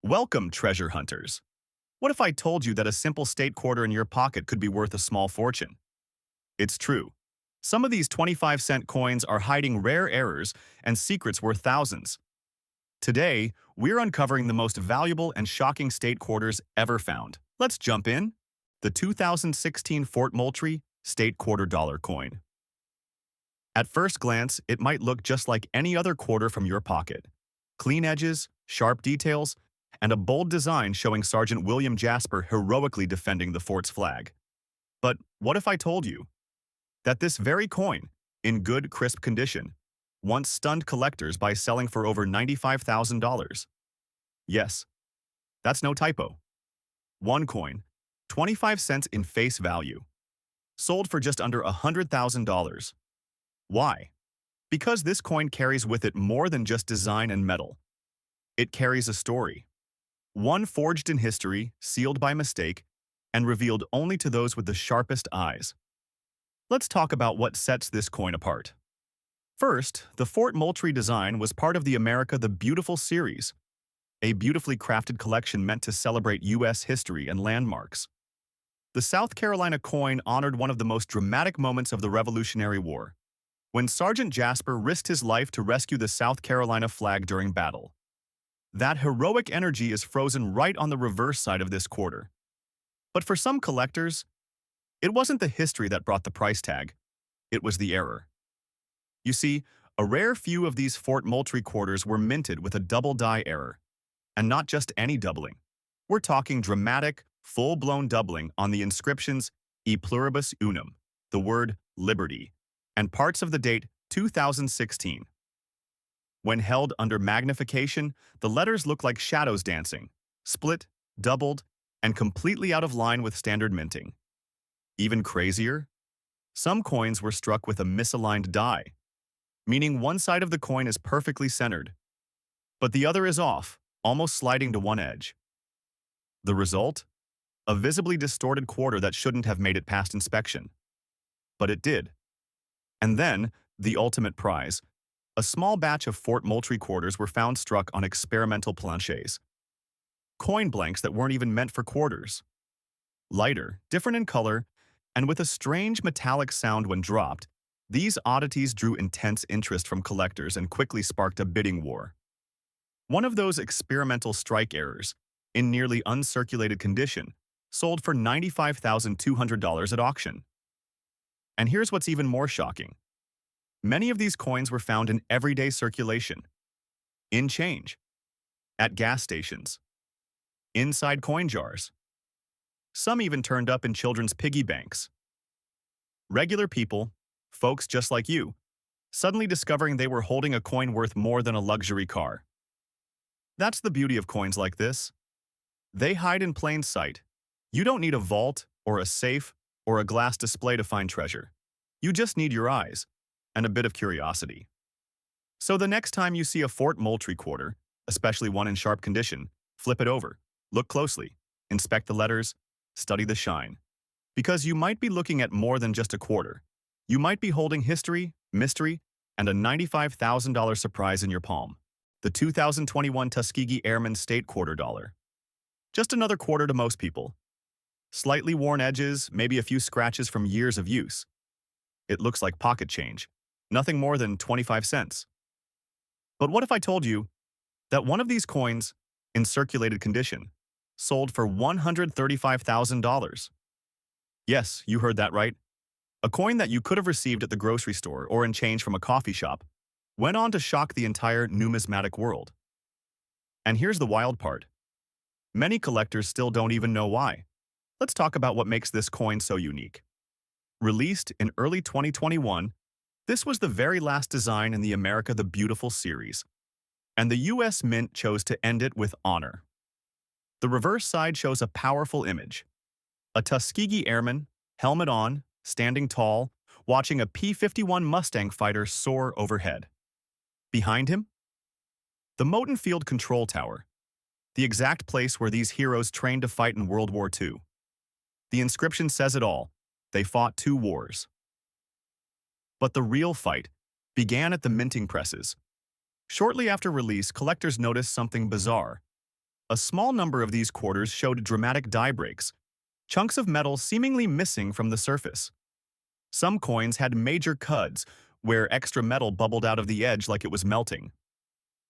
Welcome, treasure hunters. What if I told you that a simple state quarter in your pocket could be worth a small fortune? It's true. Some of these 25-cent coins are hiding rare errors and secrets worth thousands. Today, we're uncovering the most valuable and shocking state quarters ever found. Let's jump in. The 2016 Fort Moultrie State Quarter Dollar Coin. At first glance, it might look just like any other quarter from your pocket. Clean edges, sharp details, and a bold design showing Sergeant William Jasper heroically defending the fort's flag. But what if I told you that this very coin, in good, crisp condition, once stunned collectors by selling for over $95,000? Yes, that's no typo. One coin, 25 cents in face value, sold for just under $100,000. Why? Because this coin carries with it more than just design and metal. It carries a story. One forged in history, sealed by mistake, and revealed only to those with the sharpest eyes. Let's talk about what sets this coin apart. First, the Fort Moultrie design was part of the America the Beautiful series, a beautifully crafted collection meant to celebrate U.S. history and landmarks. The South Carolina coin honored one of the most dramatic moments of the Revolutionary War, when Sergeant Jasper risked his life to rescue the South Carolina flag during battle. That heroic energy is frozen right on the reverse side of this quarter. But for some collectors, it wasn't the history that brought the price tag, it was the error. You see, a rare few of these Fort Moultrie quarters were minted with a double die error, and not just any doubling. We're talking dramatic, full-blown doubling on the inscriptions E pluribus unum, the word liberty, and parts of the date 2016. When held under magnification, the letters look like shadows dancing, split, doubled, and completely out of line with standard minting. Even crazier, some coins were struck with a misaligned die, meaning one side of the coin is perfectly centered, but the other is off, almost sliding to one edge. The result? A visibly distorted quarter that shouldn't have made it past inspection. But it did. And then, the ultimate prize, a small batch of Fort Moultrie quarters were found struck on experimental planches. Coin blanks that weren't even meant for quarters. Lighter, different in color, and with a strange metallic sound when dropped, these oddities drew intense interest from collectors and quickly sparked a bidding war. One of those experimental strike errors, in nearly uncirculated condition, sold for $95,200 at auction. And here's what's even more shocking. Many of these coins were found in everyday circulation, in change, at gas stations, inside coin jars. Some even turned up in children's piggy banks. Regular people, folks just like you, suddenly discovering they were holding a coin worth more than a luxury car. That's the beauty of coins like this. They hide in plain sight. You don't need a vault, or a safe, or a glass display to find treasure. You just need your eyes and a bit of curiosity. So the next time you see a Fort Moultrie quarter, especially one in sharp condition, flip it over, look closely, inspect the letters, study the shine. Because you might be looking at more than just a quarter. You might be holding history, mystery, and a $95,000 surprise in your palm. The 2021 Tuskegee Airmen State Quarter Dollar. Just another quarter to most people. Slightly worn edges, maybe a few scratches from years of use. It looks like pocket change. Nothing more than 25 cents. But what if I told you that one of these coins, in circulated condition, sold for $135,000? Yes, you heard that right. A coin that you could have received at the grocery store or in change from a coffee shop went on to shock the entire numismatic world. And here's the wild part. Many collectors still don't even know why. Let's talk about what makes this coin so unique. Released in early 2021, this was the very last design in the America the Beautiful series, and the U.S. Mint chose to end it with honor. The reverse side shows a powerful image. A Tuskegee Airman, helmet on, standing tall, watching a P-51 Mustang fighter soar overhead. Behind him? The Moton Field Control Tower, the exact place where these heroes trained to fight in World War II. The inscription says it all. They fought 2 wars. But the real fight began at the minting presses. Shortly after release, collectors noticed something bizarre. A small number of these quarters showed dramatic die breaks, chunks of metal seemingly missing from the surface. Some coins had major cuds, where extra metal bubbled out of the edge like it was melting.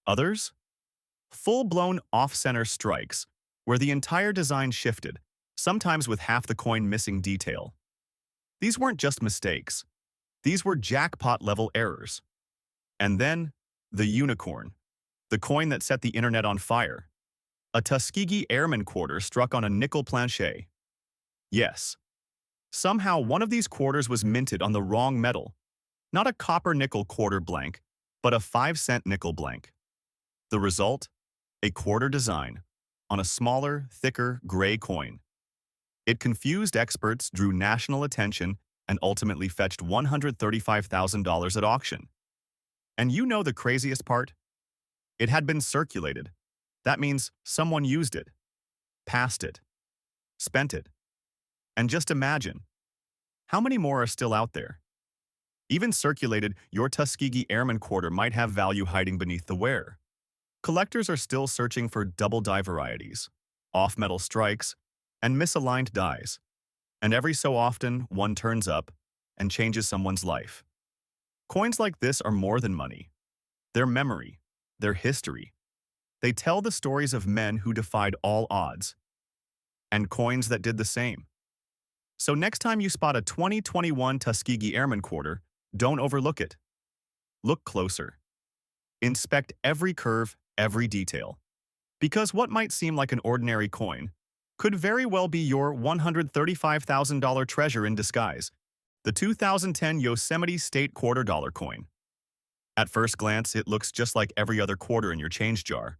Others? Full-blown off-center strikes, where the entire design shifted, sometimes with half the coin missing detail. These weren't just mistakes. These were jackpot-level errors. And then, the unicorn, the coin that set the internet on fire. A Tuskegee Airman quarter struck on a nickel planchet. Yes. Somehow one of these quarters was minted on the wrong metal. Not a copper-nickel quarter blank, but a 5-cent nickel blank. The result? A quarter design on a smaller, thicker, gray coin. It confused experts, drew national attention, and ultimately fetched $135,000 at auction. And you know the craziest part? It had been circulated. That means someone used it, passed it, spent it. And just imagine, how many more are still out there? Even circulated, your Tuskegee Airman quarter might have value hiding beneath the wear. Collectors are still searching for double die varieties, off-metal strikes, and misaligned dies. And every so often, one turns up and changes someone's life. Coins like this are more than money. They're memory, they're history. They tell the stories of men who defied all odds, and coins that did the same. So next time you spot a 2021 Tuskegee Airman quarter, don't overlook it. Look closer. Inspect every curve, every detail. Because what might seem like an ordinary coin could very well be your $135,000 treasure in disguise, the 2010 Yosemite State quarter dollar coin. At first glance, it looks just like every other quarter in your change jar.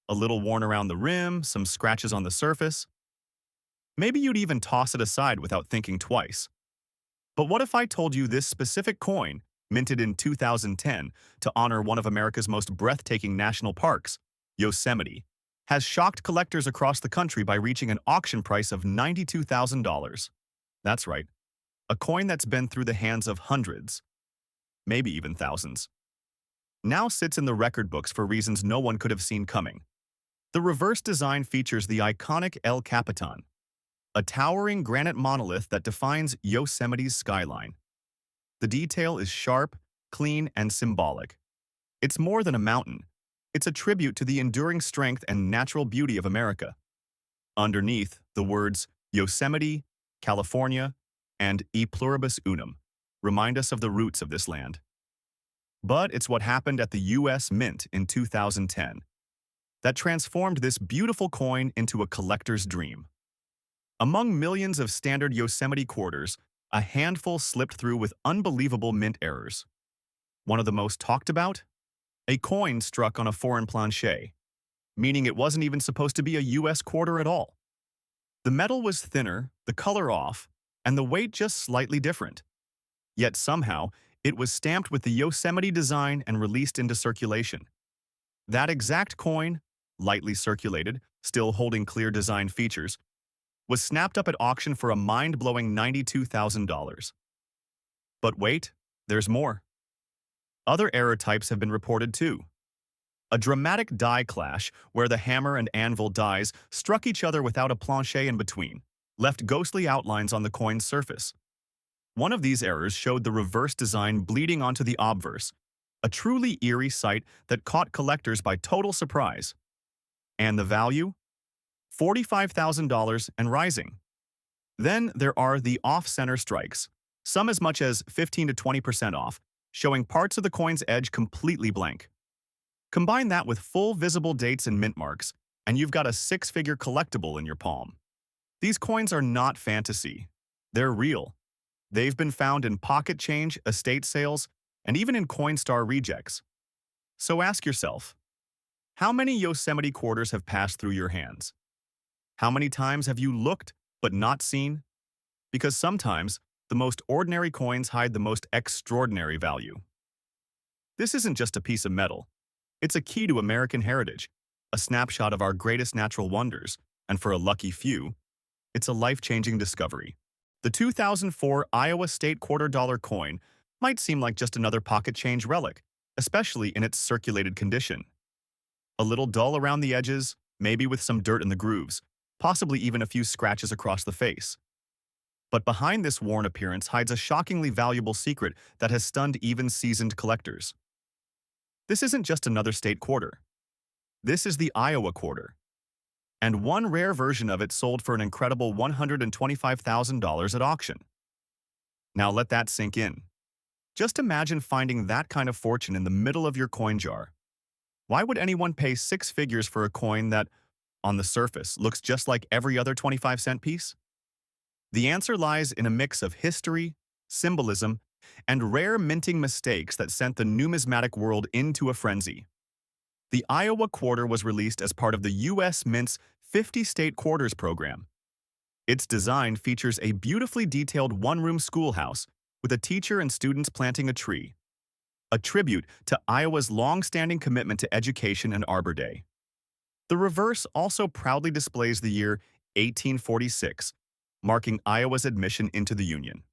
A little worn around the rim, some scratches on the surface. Maybe you'd even toss it aside without thinking twice. But what if I told you this specific coin, minted in 2010 to honor one of America's most breathtaking national parks, Yosemite, has shocked collectors across the country by reaching an auction price of $92,000. That's right, a coin that's been through the hands of hundreds, maybe even thousands. Now sits in the record books for reasons no one could have seen coming. The reverse design features the iconic El Capitan, a towering granite monolith that defines Yosemite's skyline. The detail is sharp, clean, and symbolic. It's more than a mountain. It's a tribute to the enduring strength and natural beauty of America. Underneath, the words Yosemite, California, and E pluribus unum remind us of the roots of this land. But it's what happened at the U.S. Mint in 2010 that transformed this beautiful coin into a collector's dream. Among millions of standard Yosemite quarters, a handful slipped through with unbelievable mint errors. One of the most talked about? A coin struck on a foreign planchet, meaning it wasn't even supposed to be a U.S. quarter at all. The metal was thinner, the color off, and the weight just slightly different. Yet somehow, it was stamped with the Yosemite design and released into circulation. That exact coin, lightly circulated, still holding clear design features, was snapped up at auction for a mind-blowing $92,000. But wait, there's more. Other error types have been reported too. A dramatic die clash where the hammer and anvil dies struck each other without a planchet in between, left ghostly outlines on the coin's surface. One of these errors showed the reverse design bleeding onto the obverse, a truly eerie sight that caught collectors by total surprise. And the value? $45,000 and rising. Then there are the off-center strikes, some as much as 15 to 20% off, showing parts of the coin's edge completely blank. Combine that with full visible dates and mint marks, and you've got a six-figure collectible in your palm. These coins are not fantasy. They're real. They've been found in pocket change, estate sales, and even in Coinstar rejects. So ask yourself, how many Yosemite quarters have passed through your hands? How many times have you looked but not seen? Because sometimes, the most ordinary coins hide the most extraordinary value. This isn't just a piece of metal. It's a key to American heritage, a snapshot of our greatest natural wonders, and for a lucky few, it's a life-changing discovery. The 2004 Iowa State quarter dollar coin might seem like just another pocket change relic, especially in its circulated condition. A little dull around the edges, maybe with some dirt in the grooves, possibly even a few scratches across the face. But behind this worn appearance hides a shockingly valuable secret that has stunned even seasoned collectors. This isn't just another state quarter. This is the Iowa quarter, and one rare version of it sold for an incredible $125,000 at auction. Now let that sink in. Just imagine finding that kind of fortune in the middle of your coin jar. Why would anyone pay six figures for a coin that, on the surface, looks just like every other 25-cent piece? The answer lies in a mix of history, symbolism, and rare minting mistakes that sent the numismatic world into a frenzy. The Iowa quarter was released as part of the U.S. Mint's 50 State Quarters program. Its design features a beautifully detailed one-room schoolhouse with a teacher and students planting a tree, a tribute to Iowa's long-standing commitment to education and Arbor Day. The reverse also proudly displays the year 1846, marking Iowa's admission into the Union.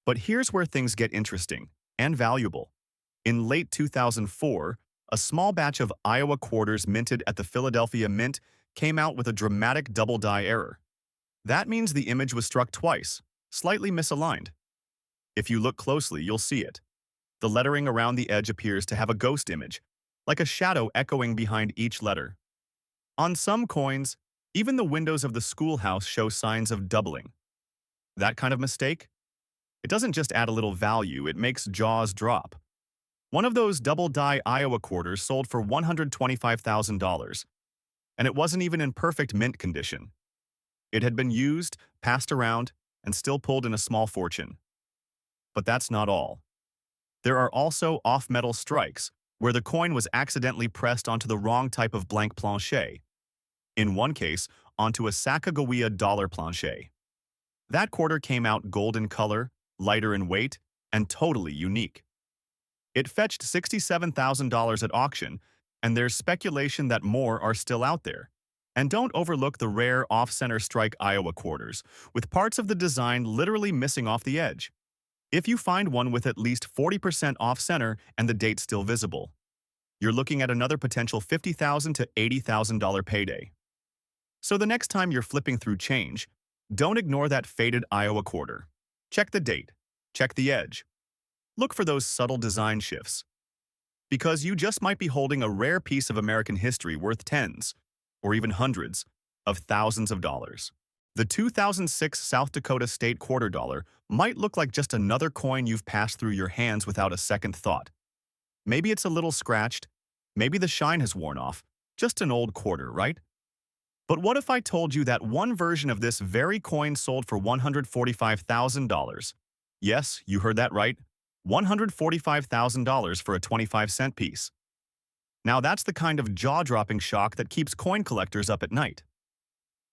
But here's where things get interesting and valuable. In late 2004, a small batch of Iowa quarters minted at the Philadelphia Mint came out with a dramatic double-die error. That means the image was struck twice, slightly misaligned. If you look closely, you'll see it. The lettering around the edge appears to have a ghost image, like a shadow echoing behind each letter. On some coins, even the windows of the schoolhouse show signs of doubling. That kind of mistake? It doesn't just add a little value, it makes jaws drop. One of those double-die Iowa quarters sold for $125,000, and it wasn't even in perfect mint condition. It had been used, passed around, and still pulled in a small fortune. But that's not all. There are also off-metal strikes, where the coin was accidentally pressed onto the wrong type of blank planche. In one case, onto a Sacagawea dollar planche. That quarter came out gold in color, lighter in weight, and totally unique. It fetched $67,000 at auction, and there's speculation that more are still out there. And don't overlook the rare off-center strike Iowa quarters, with parts of the design literally missing off the edge. If you find one with at least 40% off-center and the date still visible, you're looking at another potential $50,000 to $80,000 payday. So the next time you're flipping through change, don't ignore that faded Iowa quarter. Check the date. Check the edge. Look for those subtle design shifts. Because you just might be holding a rare piece of American history worth tens, or even hundreds, of thousands of dollars. The 2006 South Dakota State Quarter Dollar might look like just another coin you've passed through your hands without a second thought. Maybe it's a little scratched, maybe the shine has worn off, just an old quarter, right? But what if I told you that one version of this very coin sold for $145,000? Yes, you heard that right, $145,000 for a 25-cent piece. Now that's the kind of jaw-dropping shock that keeps coin collectors up at night.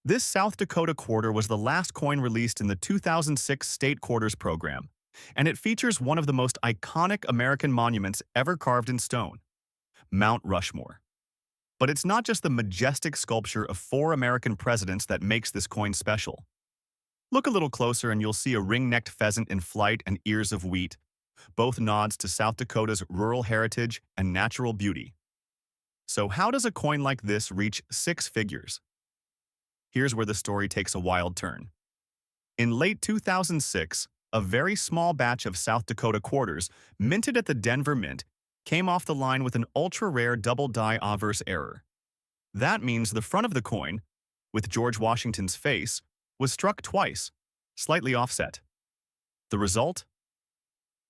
This South Dakota quarter was the last coin released in the 2006 State Quarters program, and it features one of the most iconic American monuments ever carved in stone, Mount Rushmore. But it's not just the majestic sculpture of 4 American presidents that makes this coin special. Look a little closer and you'll see a ring-necked pheasant in flight and ears of wheat, both nods to South Dakota's rural heritage and natural beauty. So how does a coin like this reach 6 figures? Here's where the story takes a wild turn. In late 2006, a very small batch of South Dakota quarters, minted at the Denver Mint, came off the line with an ultra-rare double-die obverse error. That means the front of the coin, with George Washington's face, was struck twice, slightly offset. The result?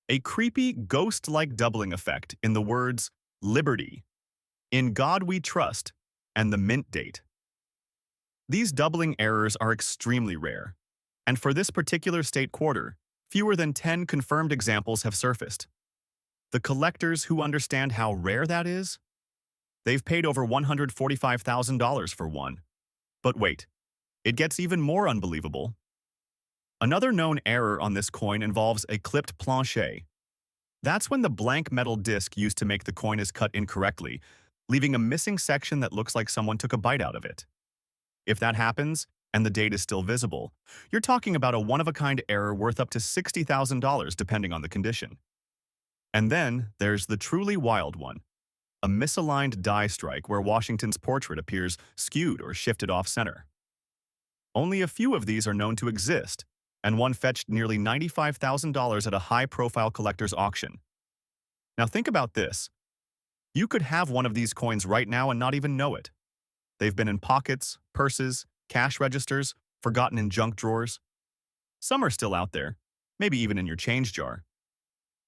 A creepy, ghost-like doubling effect in the words, "Liberty," "In God We Trust," and the mint date. These doubling errors are extremely rare, and for this particular state quarter, fewer than 10 confirmed examples have surfaced. The collectors who understand how rare that is? They've paid over $145,000 for one. But wait, it gets even more unbelievable. Another known error on this coin involves a clipped planche. That's when the blank metal disc used to make the coin is cut incorrectly, leaving a missing section that looks like someone took a bite out of it. If that happens, and the date is still visible, you're talking about a one-of-a-kind error worth up to $60,000 depending on the condition. And then there's the truly wild one. A misaligned die strike where Washington's portrait appears skewed or shifted off-center. Only a few of these are known to exist, and one fetched nearly $95,000 at a high-profile collector's auction. Now think about this. You could have one of these coins right now and not even know it. They've been in pockets, purses, cash registers, forgotten in junk drawers. Some are still out there, maybe even in your change jar.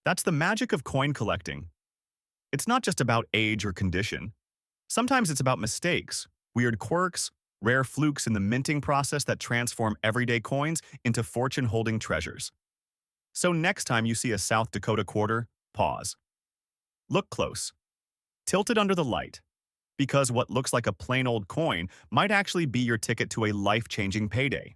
That's the magic of coin collecting. It's not just about age or condition. Sometimes it's about mistakes, weird quirks, rare flukes in the minting process that transform everyday coins into fortune-holding treasures. So next time you see a South Dakota quarter, pause. Look close. Tilt it under the light, because what looks like a plain old coin might actually be your ticket to a life-changing payday.